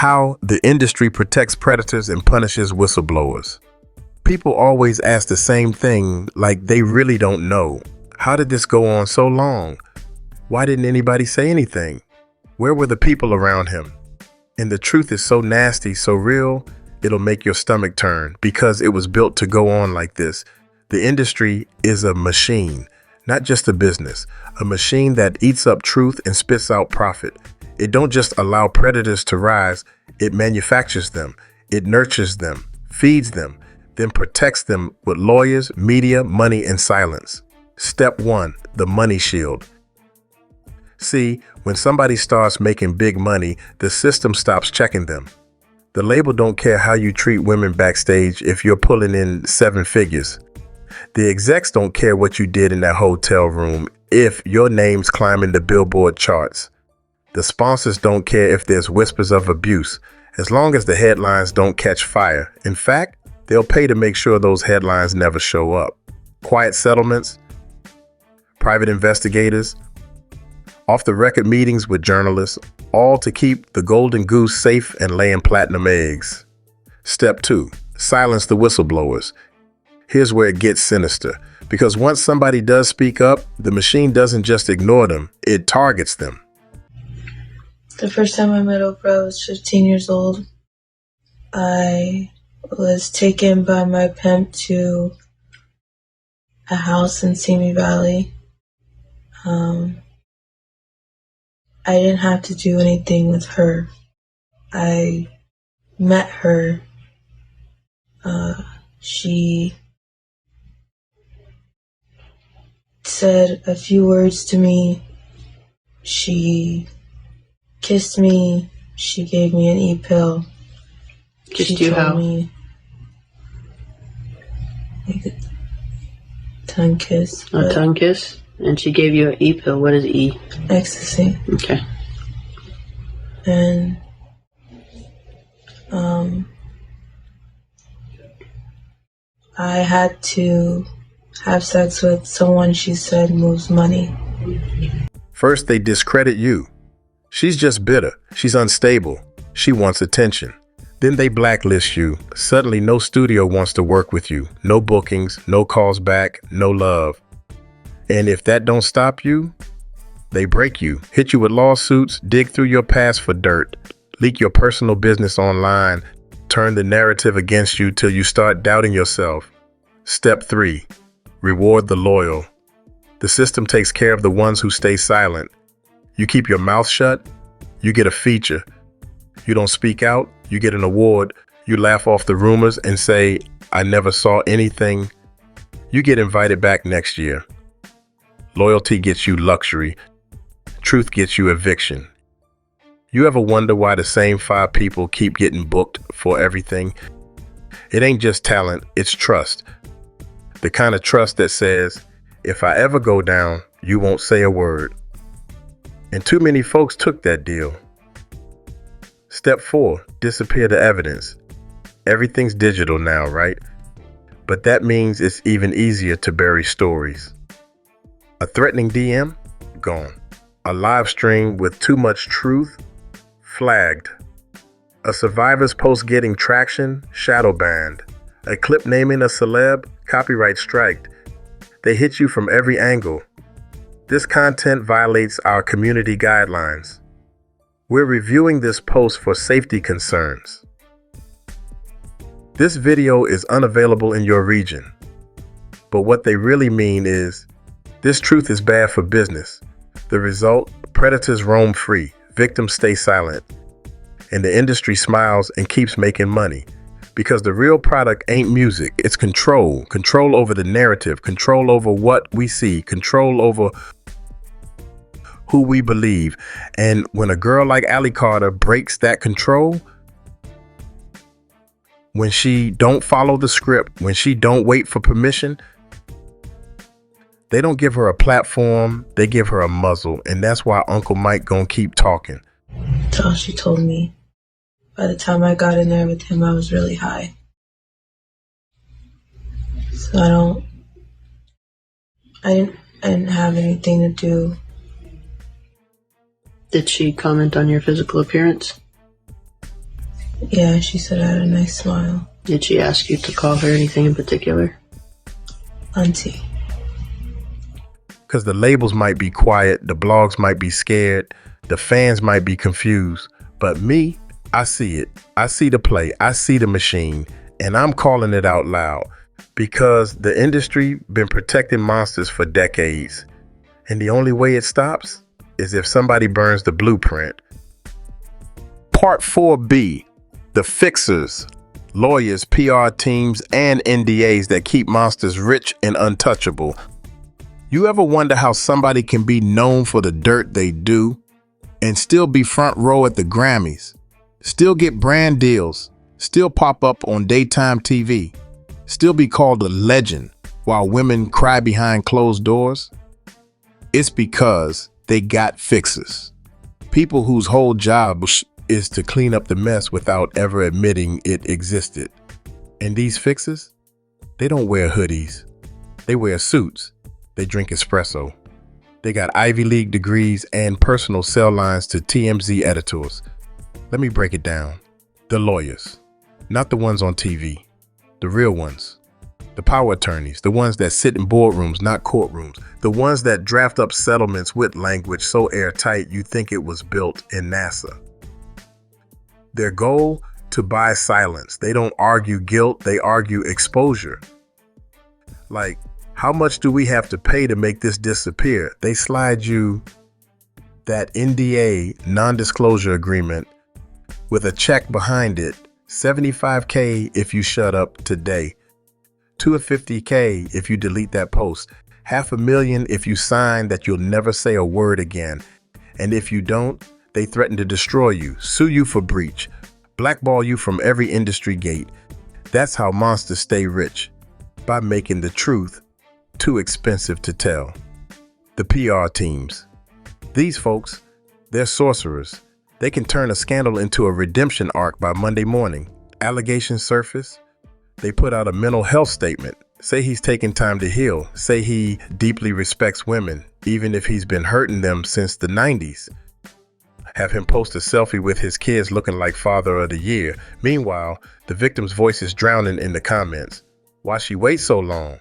How the industry protects predators and punishes whistleblowers. People always ask the same thing, like they really don't know. How did this go on so long? Why didn't anybody say anything? Where were the people around him? And the truth is so nasty, so real, it'll make your stomach turn because it was built to go on like this. The industry is a machine, not just a business, a machine that eats up truth and spits out profit. It don't just allow predators to rise, it manufactures them, it nurtures them, feeds them, then protects them with lawyers, media, money, and silence. Step 1, the money shield. See, when somebody starts making big money, the system stops checking them. The label don't care how you treat women backstage if you're pulling in 7 figures. The execs don't care what you did in that hotel room if your name's climbing the Billboard charts. The sponsors don't care if there's whispers of abuse, as long as the headlines don't catch fire. In fact, they'll pay to make sure those headlines never show up. Quiet settlements, private investigators, off-the-record meetings with journalists, all to keep the golden goose safe and laying platinum eggs. Step 2, silence the whistleblowers. Here's where it gets sinister, because once somebody does speak up, the machine doesn't just ignore them, it targets them. The first time I met Oprah, I was 15 years old. I was taken by my pimp to a house in Simi Valley. I didn't have to do anything with her. I met her. She said a few words to me. She kissed me. She gave me an e-pill. Kissed you how? Me, like a tongue kiss. A tongue kiss? And she gave you an e-pill. What is E? Ecstasy. Okay. And I had to have sex with someone she said moves money. First, they discredit you. She's just bitter. She's unstable. She wants attention. Then they blacklist you. Suddenly, no studio wants to work with you. No bookings, no calls back, no love. And if that don't stop you, they break you, hit you with lawsuits, dig through your past for dirt, leak your personal business online, turn the narrative against you till you start doubting yourself. Step 3, reward the loyal. The system takes care of the ones who stay silent. You keep your mouth shut, you get a feature. You don't speak out, you get an award. You laugh off the rumors and say, I never saw anything. You get invited back next year. Loyalty gets you luxury. Truth gets you eviction. You ever wonder why the same 5 people keep getting booked for everything? It ain't just talent, it's trust. The kind of trust that says, if I ever go down, you won't say a word. And too many folks took that deal. Step 4, disappear the evidence. Everything's digital now, right? But that means it's even easier to bury stories. A threatening DM? Gone. A live stream with too much truth? Flagged. A survivor's post getting traction? Shadow banned. A clip naming a celeb? Copyright striked. They hit you from every angle. This content violates our community guidelines. We're reviewing this post for safety concerns. This video is unavailable in your region. But what they really mean is, this truth is bad for business. The result, predators roam free, victims stay silent, and the industry smiles and keeps making money. Because the real product ain't music, it's control. Control over the narrative, control over what we see, control over who we believe. And when a girl like Allie Carter breaks that control, when she don't follow the script, when she don't wait for permission, they don't give her a platform, they give her a muzzle. And that's why Uncle Mike gonna keep talking. That's all she told me. By the time I got in there with him, I was really high. So I didn't have anything to do. Did she comment on your physical appearance? Yeah, she said I had a nice smile. Did she ask you to call her anything in particular? Auntie. Because the labels might be quiet, the blogs might be scared, the fans might be confused. But me, I see it. I see the play. I see the machine. And I'm calling it out loud. Because the industry been protecting monsters for decades. And the only way it stops is if somebody burns the blueprint. Part 4B. The fixers. Lawyers, PR teams, and NDAs that keep monsters rich and untouchable. You ever wonder how somebody can be known for the dirt they do and still be front row at the Grammys, still get brand deals, still pop up on daytime TV, still be called a legend while women cry behind closed doors? It's because they got fixers. People whose whole job is to clean up the mess without ever admitting it existed. And these fixers, they don't wear hoodies. They wear suits. They drink espresso. They got Ivy League degrees and personal cell lines to TMZ editors. Let me break it down. The lawyers, not the ones on TV, the real ones. The power attorneys, the ones that sit in boardrooms, not courtrooms. The ones that draft up settlements with language so airtight you think it was built in NASA. Their goal? To buy silence. They don't argue guilt, they argue exposure. Like, how much do we have to pay to make this disappear? They slide you that NDA, non-disclosure agreement, with a check behind it. $75K if you shut up today. $250K if you delete that post. $500,000 if you sign that you'll never say a word again. And if you don't, they threaten to destroy you, sue you for breach, blackball you from every industry gate. That's how monsters stay rich, by making the truth too expensive to tell. The PR teams. These folks, they're sorcerers. They can turn a scandal into a redemption arc by Monday morning. Allegations surface. They put out a mental health statement. Say he's taking time to heal. Say he deeply respects women, even if he's been hurting them since the 90s. Have him post a selfie with his kids looking like Father of the Year. Meanwhile, the victim's voice is drowning in the comments. Why she wait so long?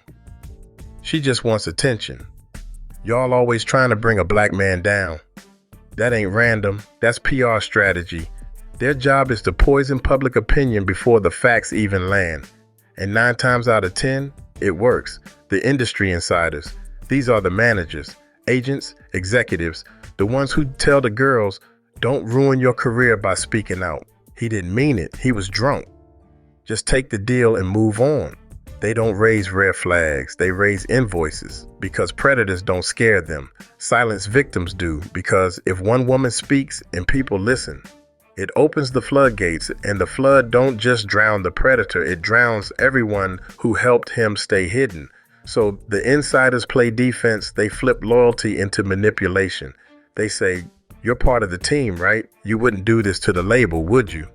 She just wants attention. Y'all always trying to bring a black man down. That ain't random. That's PR strategy. Their job is to poison public opinion before the facts even land. And 9 times out of 10, it works. The industry insiders. These are the managers, agents, executives, the ones who tell the girls, don't ruin your career by speaking out. He didn't mean it. He was drunk. Just take the deal and move on. They don't raise red flags. They raise invoices because predators don't scare them. Silence victims do, because if one woman speaks and people listen, it opens the floodgates, and the flood don't just drown the predator, it drowns everyone who helped him stay hidden. So the insiders play defense. They flip loyalty into manipulation. They say, you're part of the team, right? You wouldn't do this to the label, would you?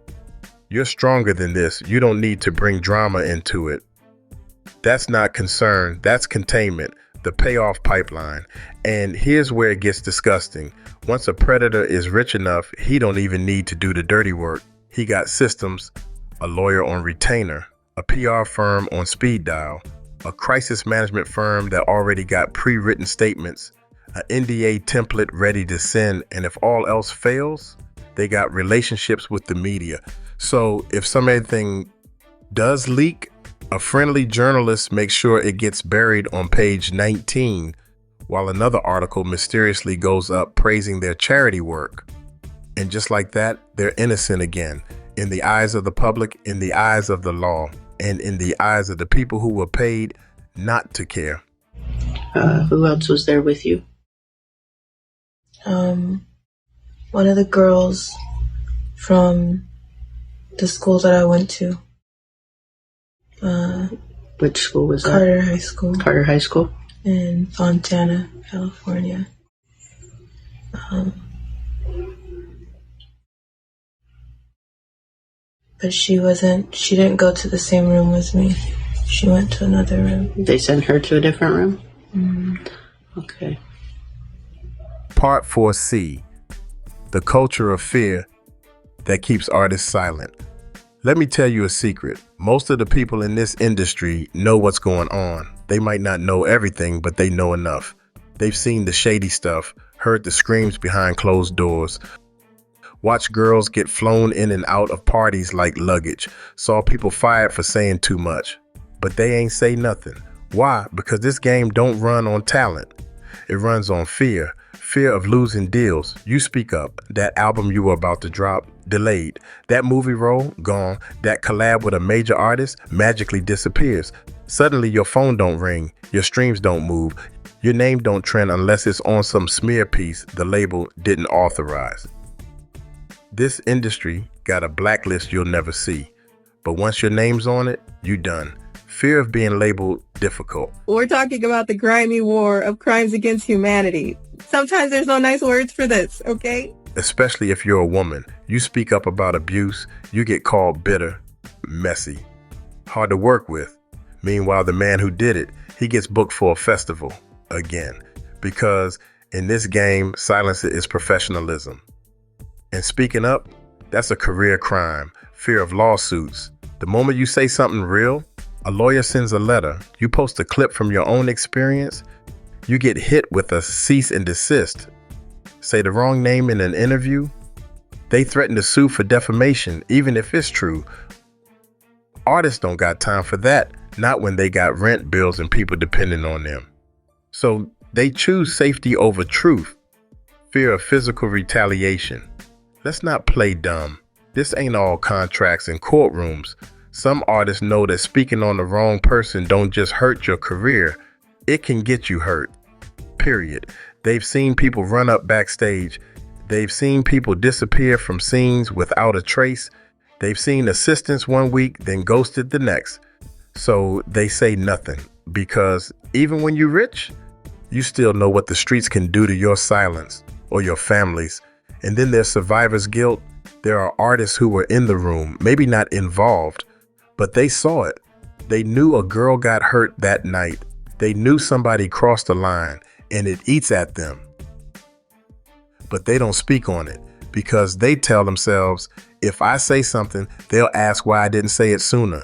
You're stronger than this. You don't need to bring drama into it. That's not concern. That's containment, the payoff pipeline. And here's where it gets disgusting. Once a predator is rich enough, he don't even need to do the dirty work. He got systems, a lawyer on retainer, a PR firm on speed dial, a crisis management firm that already got pre-written statements, an NDA template ready to send, and if all else fails, they got relationships with the media. So if something does leak, a friendly journalist makes sure it gets buried on page 19, while another article mysteriously goes up praising their charity work. And just like that, they're innocent again, in the eyes of the public, in the eyes of the law, and in the eyes of the people who were paid not to care. Who else was there with you? One of the girls from the school that I went to. Which school was that? Carter High School. Carter High School? In Fontana, California. But she didn't go to the same room as me. She went to another room. They sent her to a different room? Mm-hmm. Okay. Part 4C, the culture of fear that keeps artists silent. Let me tell you a secret. Most of the people in this industry know what's going on. They might not know everything, but they know enough. They've seen the shady stuff, heard the screams behind closed doors, watched girls get flown in and out of parties like luggage, saw people fired for saying too much. But they ain't say nothing. Why? Because this game don't run on talent. It runs on fear. Fear of losing deals. You speak up. That album you were about to drop, delayed. That movie role, gone. That collab with a major artist magically disappears. Suddenly your phone don't ring. Your streams don't move. Your name don't trend unless it's on some smear piece the label didn't authorize. This industry got a blacklist you'll never see. But once your name's on it, you done. Fear of being labeled difficult. We're talking about the grimy war of crimes against humanity. Sometimes there's no nice words for this, okay? Especially if you're a woman. You speak up about abuse, you get called bitter, messy, hard to work with. Meanwhile, the man who did it, he gets booked for a festival again. Because in this game, silence is professionalism. And speaking up, that's a career crime. Fear of lawsuits. The moment you say something real, a lawyer sends a letter, you post a clip from your own experience, you get hit with a cease and desist. Say the wrong name in an interview, they threaten to sue for defamation, even if it's true. Artists don't got time for that, not when they got rent bills and people depending on them. So they choose safety over truth, fear of physical retaliation. Let's not play dumb. This ain't all contracts and courtrooms. Some artists know that speaking on the wrong person don't just hurt your career, it can get you hurt. Period. They've seen people run up backstage. They've seen people disappear from scenes without a trace. They've seen assistants one week, then ghosted the next. So they say nothing because even when you're rich, you still know what the streets can do to your silence or your families. And then there's survivor's guilt. There are artists who were in the room, maybe not involved, but they saw it. They knew a girl got hurt that night. They knew somebody crossed the line, and it eats at them. But they don't speak on it because they tell themselves, if I say something, they'll ask why I didn't say it sooner.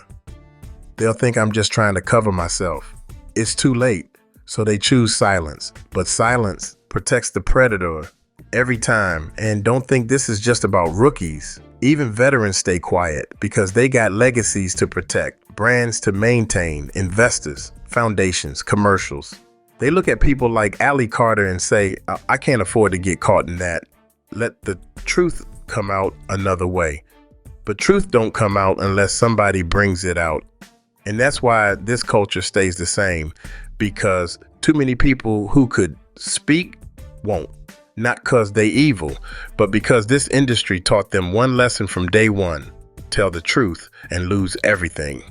They'll think I'm just trying to cover myself. It's too late, so they choose silence. But silence protects the predator every time. And don't think this is just about rookies. Even veterans stay quiet because they got legacies to protect, brands to maintain, investors, foundations, commercials. They look at people like Ali Carter and say, I can't afford to get caught in that. Let the truth come out another way. But truth don't come out unless somebody brings it out. And that's why this culture stays the same, because too many people who could speak won't. Not because they evil, but because this industry taught them one lesson from day one: tell the truth and lose everything.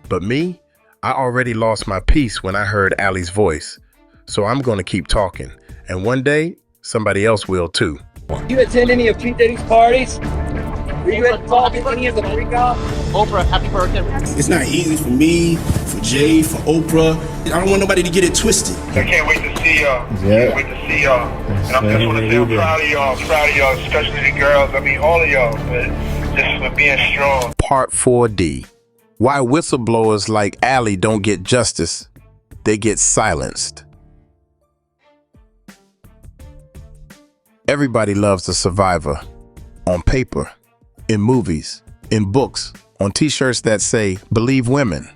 But me, I already lost my peace when I heard Ali's voice. So I'm going to keep talking. And one day, somebody else will too. You attend any of P. Diddy's parties? Were you involved in any of the breakup? Oprah, happy birthday. It's not easy for me, for Jay, for Oprah. I don't want nobody to get it twisted. I can't wait to see y'all. Yeah. Can't wait to see y'all. And I'm just want to say I'm proud of y'all, especially the girls. I mean, all of y'all, just for being strong. Part 4D. Why whistleblowers like Ali don't get justice. They get silenced. Everybody loves a survivor. On paper, in movies, in books, on t-shirts that say, "Believe women."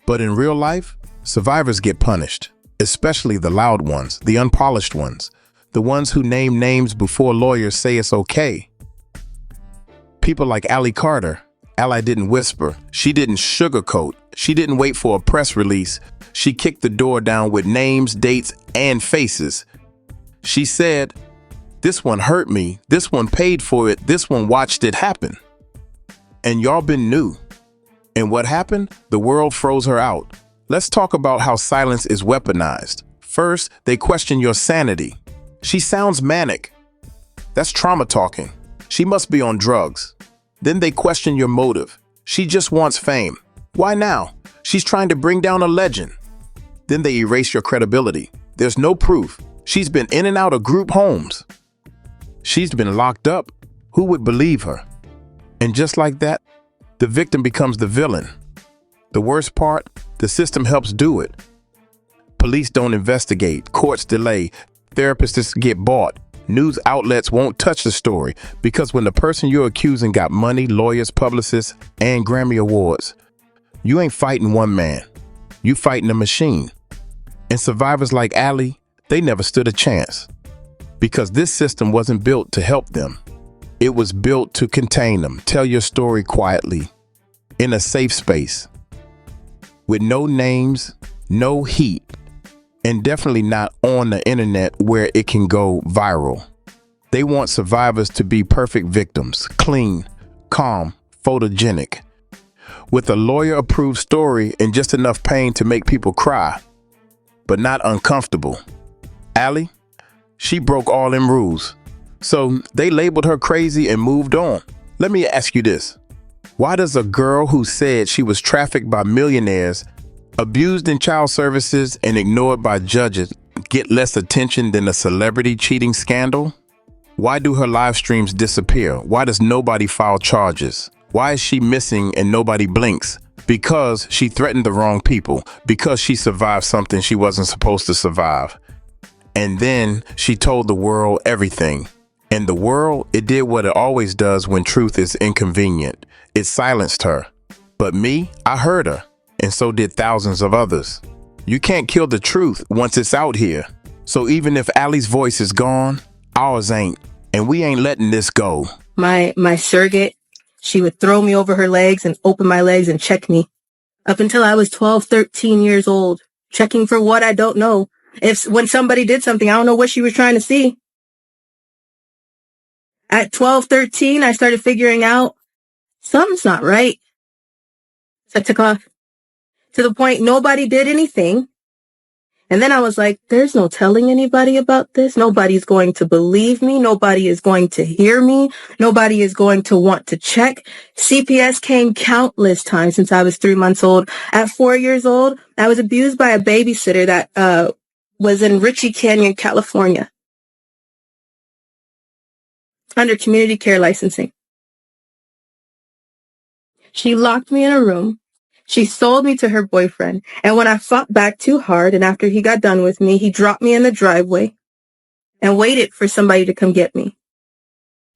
But in real life, survivors get punished, especially the loud ones, the unpolished ones, the ones who name names before lawyers say it's okay. People like Ali Carter. Ali didn't whisper. She didn't sugarcoat. She didn't wait for a press release. She kicked the door down with names, dates, and faces. She said, "This one hurt me. This one paid for it. This one watched it happen." And y'all been new. And what happened? The world froze her out. Let's talk about how silence is weaponized. First, they question your sanity. She sounds manic. That's trauma talking. She must be on drugs. Then they question your motive. She just wants fame. Why now? She's trying to bring down a legend. Then they erase your credibility. There's no proof. She's been in and out of group homes. She's been locked up. Who would believe her? And just like that, the victim becomes the villain. The worst part, the system helps do it. Police don't investigate, courts delay, therapists get bought. News outlets won't touch the story because when the person you're accusing got money, lawyers, publicists, and Grammy Awards, you ain't fighting one man. You fighting a machine. And survivors like Allie, they never stood a chance because this system wasn't built to help them. It was built to contain them. Tell your story quietly, in a safe space, with no names, no heat, and definitely not on the internet where it can go viral. They want survivors to be perfect victims, clean, calm, photogenic, with a lawyer-approved story and just enough pain to make people cry, but not uncomfortable. Allie, she broke all them rules. So they labeled her crazy and moved on. Let me ask you this. Why does a girl who said she was trafficked by millionaires, abused in child services, and ignored by judges get less attention than a celebrity cheating scandal? Why do her live streams disappear? Why does nobody file charges? Why is she missing and nobody blinks? Because she threatened the wrong people, because she survived something she wasn't supposed to survive. And then she told the world everything. And the world, it did what it always does when truth is inconvenient. It silenced her. But me, I heard her. And so did thousands of others. You can't kill the truth once it's out here. So even if Allie's voice is gone, ours ain't. And we ain't letting this go. My surrogate, she would throw me over her legs and open my legs and check me. Up until I was 12, 13 years old. Checking for what I don't know. When somebody did something, I don't know what she was trying to see. At 12, 13, I started figuring out something's not right. So I took off. To the point nobody did anything. And then I was like, there's no telling anybody about this. Nobody's going to believe me. Nobody is going to hear me. Nobody is going to want to check. CPS came countless times since I was 3 months old. At 4 years old, I was abused by a babysitter that was in Ritchie Canyon, California, under community care licensing. She locked me in a room. She sold me to her boyfriend. And when I fought back too hard, and after he got done with me, he dropped me in the driveway and waited for somebody to come get me.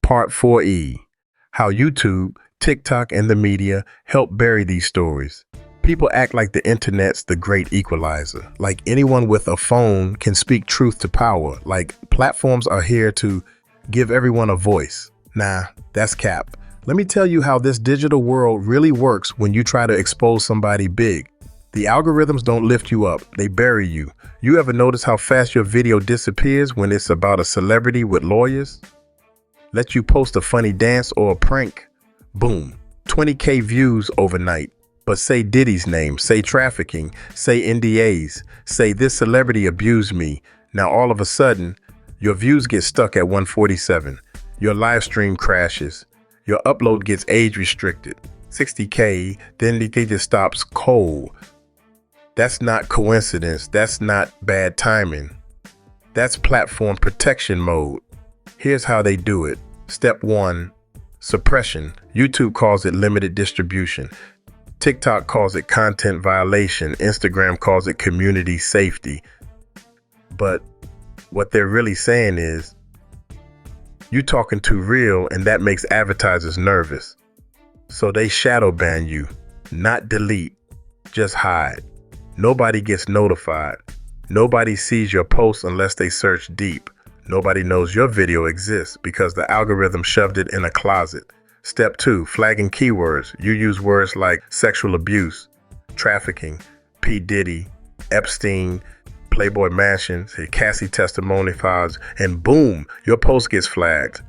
Part 4E. How YouTube, TikTok, and the media help bury these stories. People act like the internet's the great equalizer. Like anyone with a phone can speak truth to power. Like platforms are here to give everyone a voice. Nah, that's cap. Let me tell you how this digital world really works when you try to expose somebody big. The algorithms don't lift you up, they bury you. You ever notice how fast your video disappears when it's about a celebrity with lawyers? Let you post a funny dance or a prank. Boom, 20K views overnight. But say Diddy's name, say trafficking, say NDAs, say this celebrity abused me. Now all of a sudden, your views get stuck at 147. Your live stream crashes. Your upload gets age restricted, 60K, then it just stops cold. That's not coincidence. That's not bad timing. That's platform protection mode. Here's how they do it. Step 1, suppression. YouTube calls it limited distribution. TikTok calls it content violation. Instagram calls it community safety. But what they're really saying is, you talking too real, and that makes advertisers nervous. So they shadow ban you, not delete, just hide. Nobody gets notified. Nobody sees your posts unless they search deep. Nobody knows your video exists because the algorithm shoved it in a closet. Step 2, flagging keywords. You use words like sexual abuse, trafficking, P. Diddy, Epstein, Playboy Mansions, Cassie testimony files, and boom, your post gets flagged.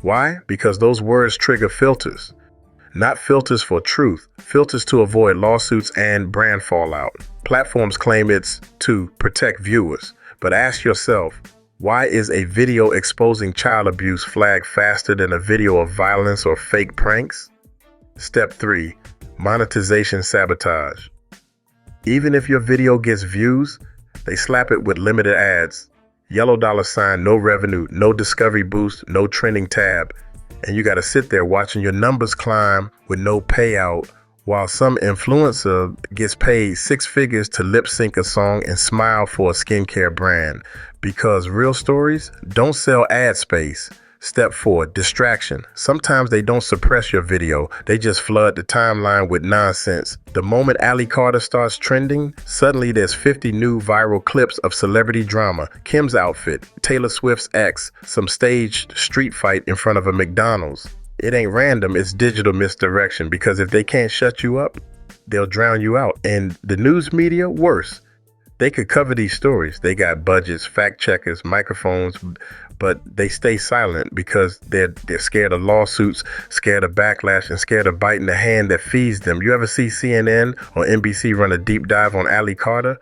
Why? Because those words trigger filters. Not filters for truth, filters to avoid lawsuits and brand fallout. Platforms claim it's to protect viewers, but ask yourself, why is a video exposing child abuse flagged faster than a video of violence or fake pranks? Step 3, monetization sabotage. Even if your video gets views, they slap it with limited ads, yellow $, no revenue, no discovery boost, no trending tab. And you got to sit there watching your numbers climb with no payout while some influencer gets paid 6 figures to lip sync a song and smile for a skincare brand. Because real stories don't sell ad space. Step 4, distraction. Sometimes they don't suppress your video. They just flood the timeline with nonsense. The moment Ali Carter starts trending, suddenly there's 50 new viral clips of celebrity drama, Kim's outfit, Taylor Swift's ex, some staged street fight in front of a McDonald's. It ain't random, it's digital misdirection, because if they can't shut you up, they'll drown you out. And the news media, worse. They could cover these stories. They got budgets, fact checkers, microphones, but they stay silent because they're scared of lawsuits, scared of backlash, and scared of biting the hand that feeds them. You ever see CNN or NBC run a deep dive on Ali Carter,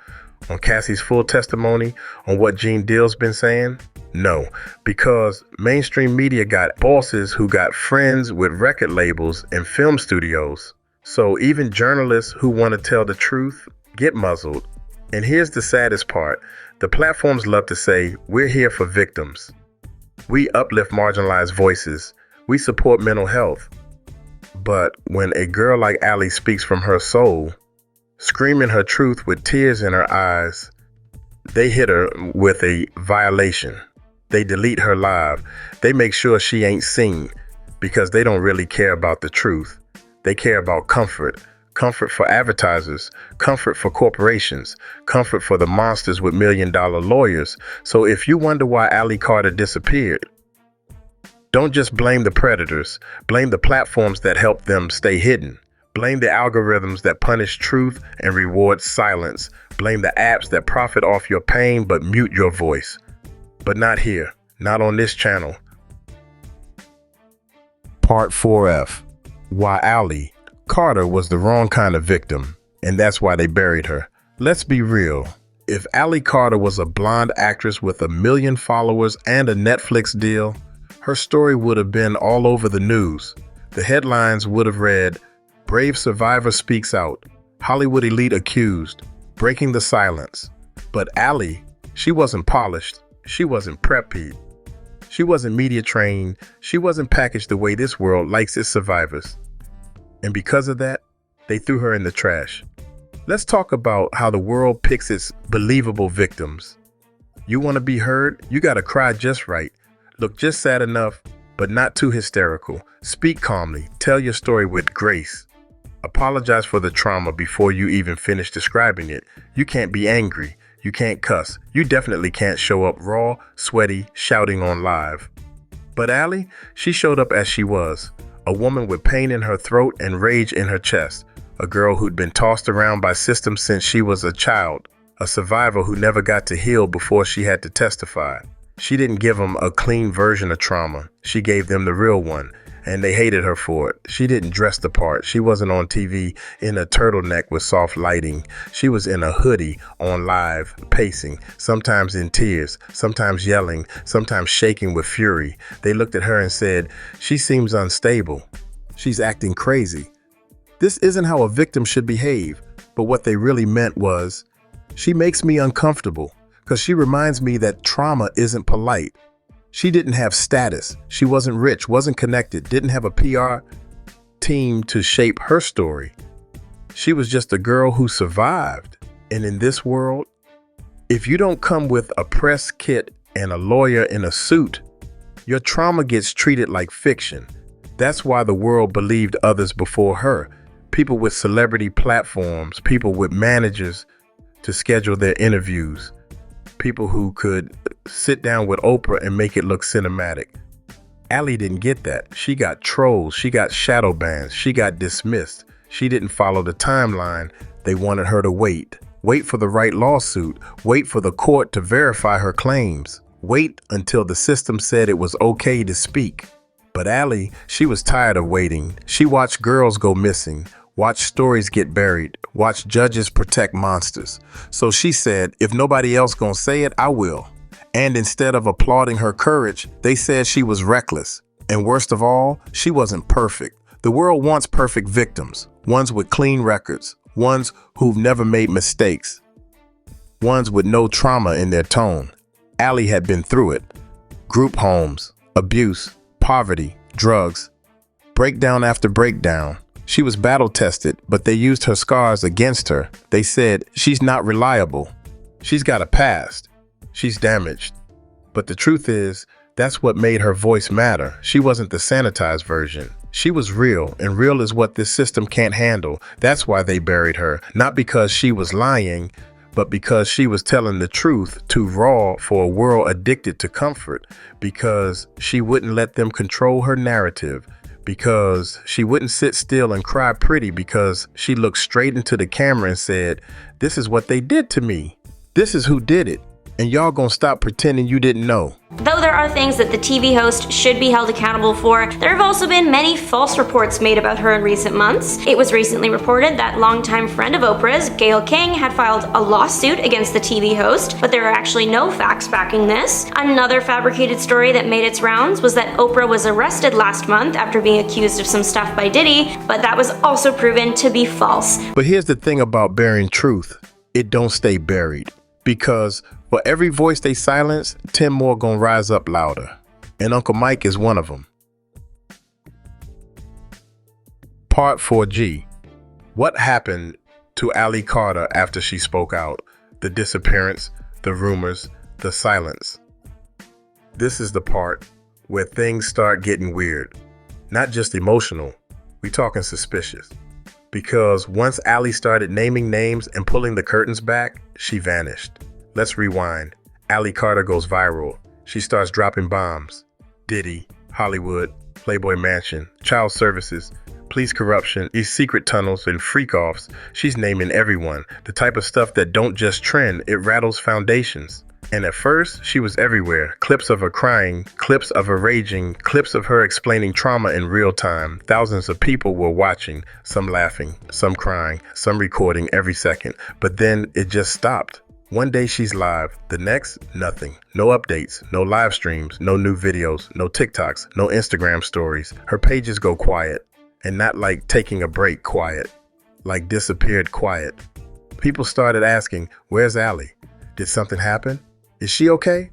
on Cassie's full testimony, on what Gene Deal's been saying? No, because mainstream media got bosses who got friends with record labels and film studios. So even journalists who want to tell the truth get muzzled. And here's the saddest part. The platforms love to say, we're here for victims. We uplift marginalized voices. We support mental health. But when a girl like Ali speaks from her soul, screaming her truth with tears in her eyes, they hit her with a violation. They delete her live. They make sure she ain't seen because they don't really care about the truth. They care about comfort. Comfort for advertisers, comfort for corporations, comfort for the monsters with million-dollar lawyers. So if you wonder why Ali Carter disappeared, don't just blame the predators. Blame the platforms that help them stay hidden. Blame the algorithms that punish truth and reward silence. Blame the apps that profit off your pain but mute your voice. But not here, not on this channel. Part 4F. Why Ali Carter was the wrong kind of victim, and that's why they buried her. Let's be real. If Ali Carter was a blonde actress with 1 million followers and a Netflix deal, her story would have been all over the news. The headlines would have read, "Brave survivor speaks out. Hollywood elite accused. Breaking the silence." But Ali, she wasn't polished. She wasn't prepped. She wasn't media trained. She wasn't packaged the way this world likes its survivors. And because of that, they threw her in the trash. Let's talk about how the world picks its believable victims. You want to be heard? You got to cry just right. Look just sad enough, but not too hysterical. Speak calmly. Tell your story with grace. Apologize for the trauma before you even finish describing it. You can't be angry. You can't cuss. You definitely can't show up raw, sweaty, shouting on live. But Ali, she showed up as she was. A woman with pain in her throat and rage in her chest. A girl who'd been tossed around by systems since she was a child. A survivor who never got to heal before she had to testify. She didn't give them a clean version of trauma. She gave them the real one, and they hated her for it. She didn't dress the part. She wasn't on TV in a turtleneck with soft lighting. She was in a hoodie on live, pacing, sometimes in tears, sometimes yelling, sometimes shaking with fury. They looked at her and said, "She seems unstable. She's acting crazy." This isn't how a victim should behave, but what they really meant was, "She makes me uncomfortable because she reminds me that trauma isn't polite." She didn't have status. She wasn't rich, wasn't connected, didn't have a PR team to shape her story. She was just a girl who survived. And in this world, if you don't come with a press kit and a lawyer in a suit, your trauma gets treated like fiction. That's why the world believed others before her. People with celebrity platforms, people with managers to schedule their interviews, people who could sit down with Oprah and make it look cinematic. Ali didn't get that. She got trolls. She got shadow bans. She got dismissed. She didn't follow the timeline. They wanted her to wait. Wait for the right lawsuit. Wait for the court to verify her claims. Wait until the system said it was okay to speak. But Ali, she was tired of waiting. She watched girls go missing, watched stories get buried, watched judges protect monsters. So she said, if nobody else gonna say it, I will. And instead of applauding her courage, they said she was reckless. And worst of all, she wasn't perfect. The world wants perfect victims, ones with clean records, ones who've never made mistakes, ones with no trauma in their tone. Ali had been through it. Group homes, abuse, poverty, drugs, breakdown after breakdown. She was battle-tested, but they used her scars against her. They said, she's not reliable. She's got a past. She's damaged. But the truth is, that's what made her voice matter. She wasn't the sanitized version. She was real, and real is what this system can't handle. That's why they buried her, not because she was lying, but because she was telling the truth, too raw for a world addicted to comfort, because she wouldn't let them control her narrative, because she wouldn't sit still and cry pretty, because she looked straight into the camera and said, "This is what they did to me. This is who did it. And y'all gonna stop pretending you didn't know." Though there are things that the TV host should be held accountable for, there have also been many false reports made about her in recent months. It was recently reported that longtime friend of Oprah's, Gayle King, had filed a lawsuit against the TV host, but there are actually no facts backing this. Another fabricated story that made its rounds was that Oprah was arrested last month after being accused of some stuff by Diddy, but that was also proven to be false. But here's the thing about burying truth. It don't stay buried. Because for every voice they silence, 10 more gonna rise up louder. And Uncle Mike is one of them. Part 4G. What happened to Allie Carter after she spoke out? The disappearance, the rumors, the silence. This is the part where things start getting weird. Not just emotional, we talking suspicious. Because once Allie started naming names and pulling the curtains back, she vanished. Let's rewind. Allie Carter goes viral. She starts dropping bombs. Diddy, Hollywood, Playboy Mansion, child services, police corruption, these secret tunnels and freak-offs. She's naming everyone. The type of stuff that don't just trend, it rattles foundations. And at first, she was everywhere. Clips of her crying, clips of her raging, clips of her explaining trauma in real time. Thousands of people were watching, some laughing, some crying, some recording every second. But then it just stopped. One day she's live, the next, nothing. No updates, no live streams, no new videos, no TikToks, no Instagram stories. Her pages go quiet. And not like taking a break quiet, like disappeared quiet. People started asking, where's Allie? Did something happen? Is she okay?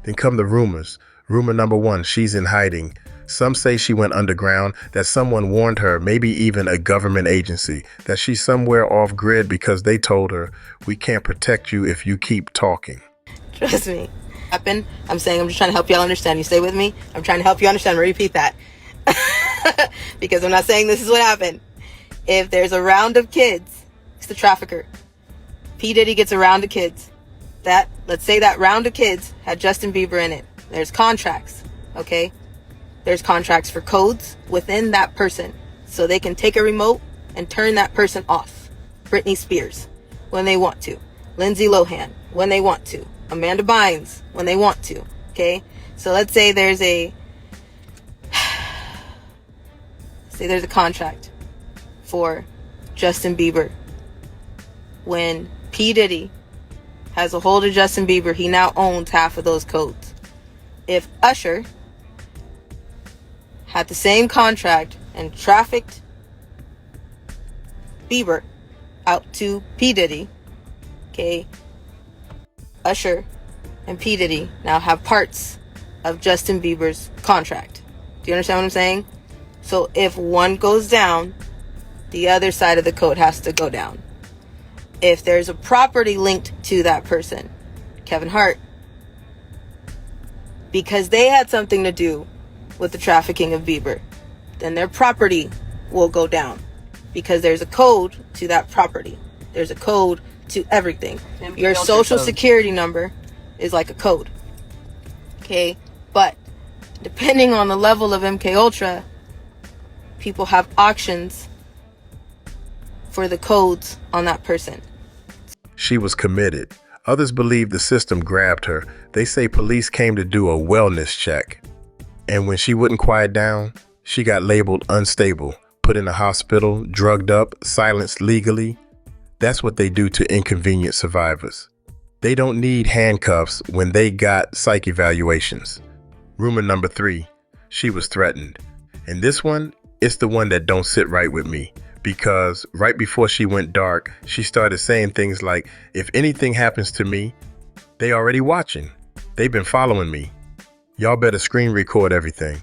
Then come the rumors. Rumor number one, she's in hiding. Some say she went underground, that someone warned her, maybe even a government agency, that she's somewhere off grid because they told her, we can't protect you if you keep talking. Trust me. I'm saying I'm just trying to help y'all understand. You stay with me? I'm trying to help you understand. Repeat that. Because I'm not saying this is what happened. If there's a round of kids, it's the trafficker. P. Diddy gets a round of kids. Let's say that round of kids had Justin Bieber in it. There's contracts, okay? There's contracts for codes within that person. So they can take a remote and turn that person off. Britney Spears, when they want to. Lindsay Lohan, when they want to. Amanda Bynes, when they want to, okay? So let's say there's a contract for Justin Bieber. When P. Diddy has a hold of Justin Bieber, he now owns half of those codes. If Usher had the same contract and trafficked Bieber out to P. Diddy, okay, Usher and P. Diddy now have parts of Justin Bieber's contract. Do you understand what I'm saying? So if one goes down, the other side of the code has to go down. If there's a property linked to that person, Kevin Hart, because they had something to do with the trafficking of Bieber, then their property will go down because there's a code to that property. There's a code to everything. Your social security number is like a code. Okay? But depending on the level of MK Ultra, people have auctions for the codes on that person. She was committed. Others believe the system grabbed her. They say police came to do a wellness check. And when she wouldn't quiet down, she got labeled unstable, put in a hospital, drugged up, silenced legally. That's what they do to inconvenient survivors. They don't need handcuffs when they got psych evaluations. Rumor number 3, she was threatened. And this one, it's the one that don't sit right with me. Because right before she went dark, she started saying things like, if anything happens to me, they already watching. They've been following me. Y'all better screen record everything.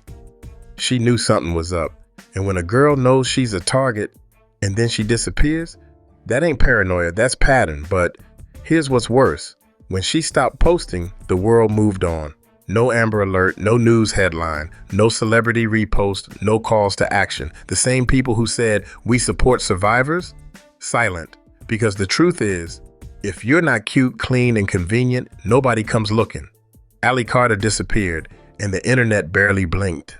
She knew something was up. And when a girl knows she's a target and then she disappears, that ain't paranoia, that's pattern. But here's what's worse. When she stopped posting, the world moved on. No Amber Alert, no news headline, no celebrity repost, no calls to action. The same people who said, we support survivors, silent. Because the truth is, if you're not cute, clean, and convenient, nobody comes looking. Allie Carter disappeared, and the internet barely blinked.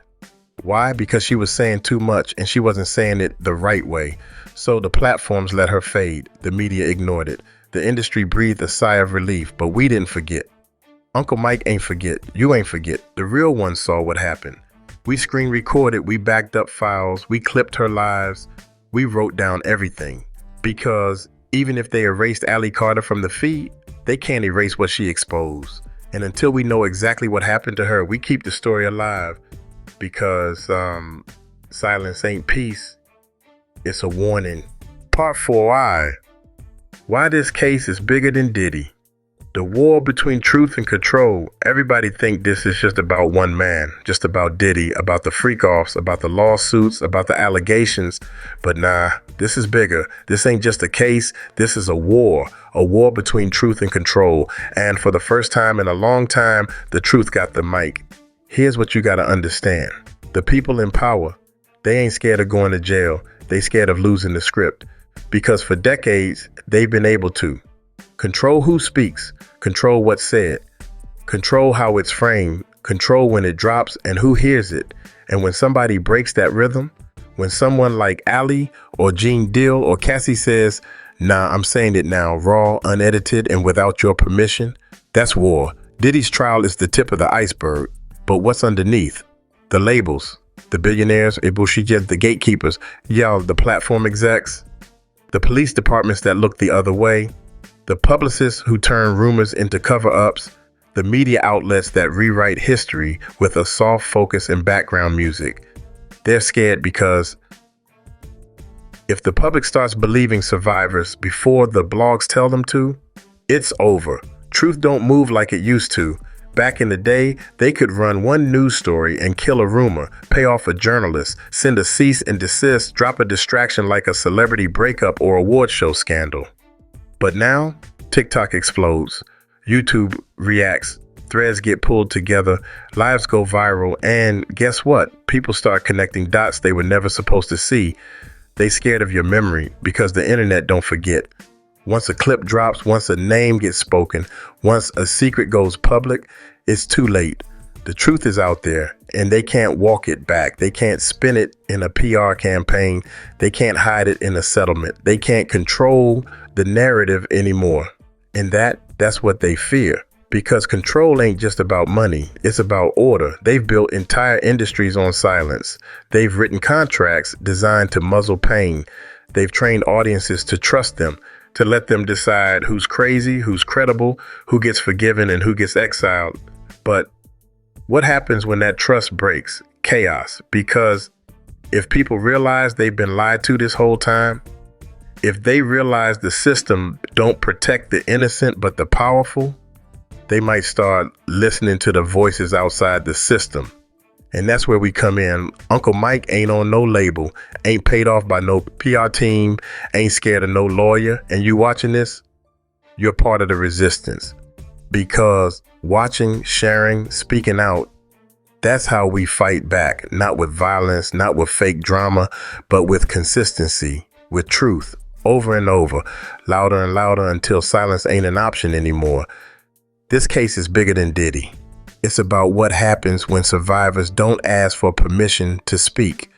Why? Because she was saying too much, and she wasn't saying it the right way. So the platforms let her fade. The media ignored it. The industry breathed a sigh of relief, but we didn't forget. Uncle Mike ain't forget. You ain't forget. The real ones saw what happened. We screen recorded, we backed up files, we clipped her lives, we wrote down everything. Because even if they erased Allie Carter from the feed, they can't erase what she exposed. And until we know exactly what happened to her, we keep the story alive. Because silence ain't peace, it's a warning. Part 4I. Why this case is bigger than Diddy. The war between truth and control. Everybody think this is just about one man, just about Diddy, about the freak-offs, about the lawsuits, about the allegations. But nah, this is bigger. This ain't just a case. This is a war between truth and control. And for the first time in a long time, the truth got the mic. Here's what you got to understand. The people in power, they ain't scared of going to jail. They scared of losing the script. Because for decades, they've been able to control who speaks, control what's said, control how it's framed, control when it drops and who hears it. And when somebody breaks that rhythm, when someone like Allie or Gene Dill or Cassie says, nah, I'm saying it now, raw, unedited, and without your permission, that's war. Diddy's trial is the tip of the iceberg. But what's underneath? The labels, the billionaires, the gatekeepers, the platform execs, the police departments that look the other way, the publicists who turn rumors into cover-ups, the media outlets that rewrite history with a soft focus and background music. They're scared because if the public starts believing survivors before the blogs tell them to, it's over. Truth don't move like it used to. Back in the day, they could run one news story and kill a rumor, pay off a journalist, send a cease and desist, drop a distraction like a celebrity breakup or award show scandal. But now, TikTok explodes, YouTube reacts, threads get pulled together, lives go viral, and guess what? People start connecting dots they were never supposed to see. They scared of your memory because the internet don't forget. Once a clip drops, once a name gets spoken, once a secret goes public, it's too late. The truth is out there and they can't walk it back. They can't spin it in a PR campaign. They can't hide it in a settlement. They can't control the narrative anymore. And that's what they fear. Because control ain't just about money. It's about order. They've built entire industries on silence. They've written contracts designed to muzzle pain. They've trained audiences to trust them, to let them decide who's crazy, who's credible, who gets forgiven, and who gets exiled. But what happens when that trust breaks? Chaos. Because if people realize they've been lied to this whole time, if they realize the system don't protect the innocent but the powerful, they might start listening to the voices outside the system. And that's where we come in. Uncle Mike ain't on no label, ain't paid off by no PR team, ain't scared of no lawyer. And you watching this, you're part of the resistance. Because watching, sharing, speaking out, that's how we fight back. Not with violence, not with fake drama, but with consistency, with truth, over and over, louder and louder until silence ain't an option anymore. This case is bigger than Diddy. It's about what happens when survivors don't ask for permission to speak.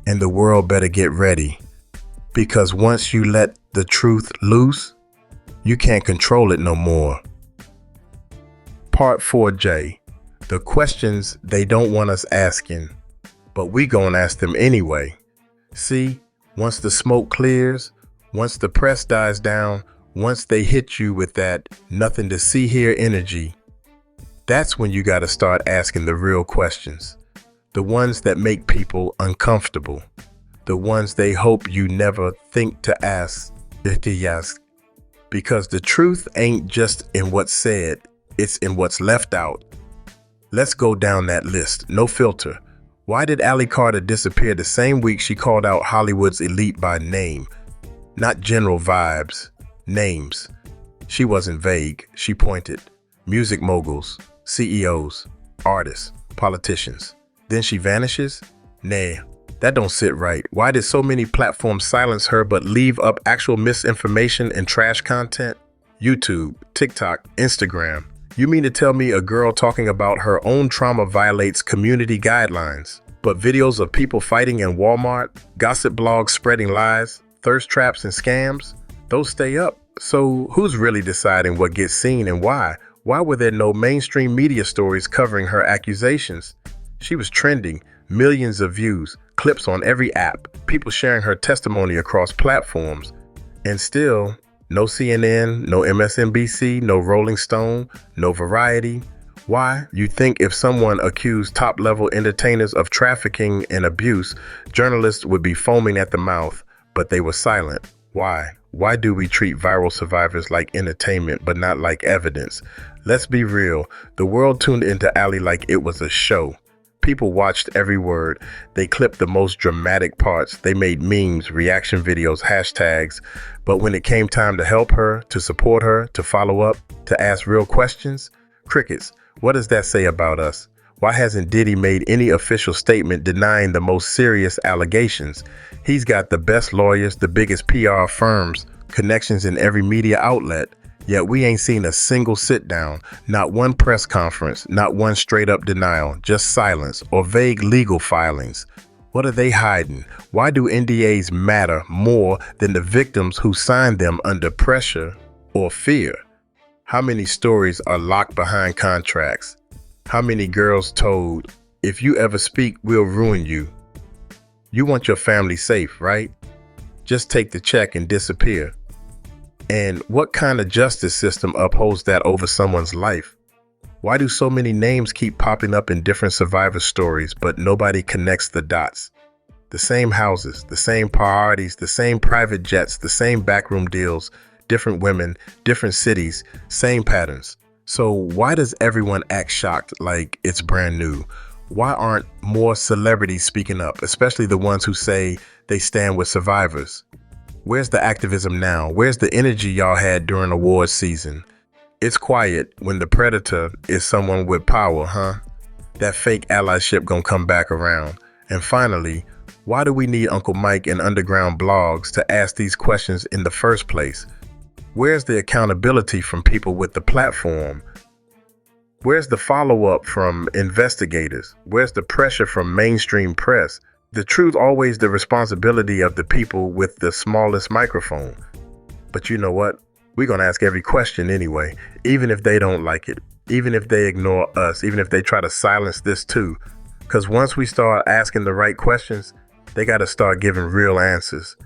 And the world better get ready. Because once you let the truth loose, you can't control it no more. Part 4J. The questions they don't want us asking, but we gonna ask them anyway. See, once the smoke clears, once the press dies down, once they hit you with that nothing to see here energy, that's when you got to start asking the real questions. The ones that make people uncomfortable. The ones they hope you never think to ask. Because the truth ain't just in what's said, it's in what's left out. Let's go down that list. No filter. Why did Ally Carter disappear the same week she called out Hollywood's elite by name? Not general vibes, names. She wasn't vague, she pointed. Music moguls, CEOs, artists, politicians. Then she vanishes? Nah, that don't sit right. Why did so many platforms silence her but leave up actual misinformation and trash content? YouTube, TikTok, Instagram. You mean to tell me a girl talking about her own trauma violates community guidelines, but videos of people fighting in Walmart, gossip blogs spreading lies, thirst traps and scams, those stay up? So who's really deciding what gets seen and why? Why were there no mainstream media stories covering her accusations? She was trending, millions of views, clips on every app, people sharing her testimony across platforms, and still, no CNN, no MSNBC, no Rolling Stone, no Variety. Why? You think if someone accused top-level entertainers of trafficking and abuse, journalists would be foaming at the mouth, but they were silent. Why? Why do we treat viral survivors like entertainment but not like evidence? Let's be real. The world tuned into Ally like it was a show. People watched every word. They clipped the most dramatic parts. They made memes, reaction videos, hashtags. But when it came time to help her, to support her, to follow up, to ask real questions, crickets. What does that say about us? Why hasn't Diddy made any official statement denying the most serious allegations? He's got the best lawyers, the biggest PR firms, connections in every media outlet. Yet we ain't seen a single sit down, not one press conference, not one straight up denial, just silence or vague legal filings. What are they hiding? Why do NDAs matter more than the victims who signed them under pressure or fear? How many stories are locked behind contracts? How many girls told, if you ever speak, we'll ruin you? You want your family safe, right? Just take the check and disappear. And what kind of justice system upholds that over someone's life? Why do so many names keep popping up in different survivor stories, but nobody connects the dots? The same houses, the same priorities, the same private jets, the same backroom deals, different women, different cities, same patterns. So why does everyone act shocked like it's brand new? Why aren't more celebrities speaking up, especially the ones who say they stand with survivors? Where's the activism now? Where's the energy y'all had during awards season? It's quiet when the predator is someone with power, huh? That fake allyship gonna come back around. And finally, why do we need Uncle Mike and underground blogs to ask these questions in the first place? Where's the accountability from people with the platform? Where's the follow-up from investigators? Where's the pressure from mainstream press? The truth always the responsibility of the people with the smallest microphone. But you know what? We're going to ask every question anyway, even if they don't like it, even if they ignore us, even if they try to silence this too. Because once we start asking the right questions, they got to start giving real answers.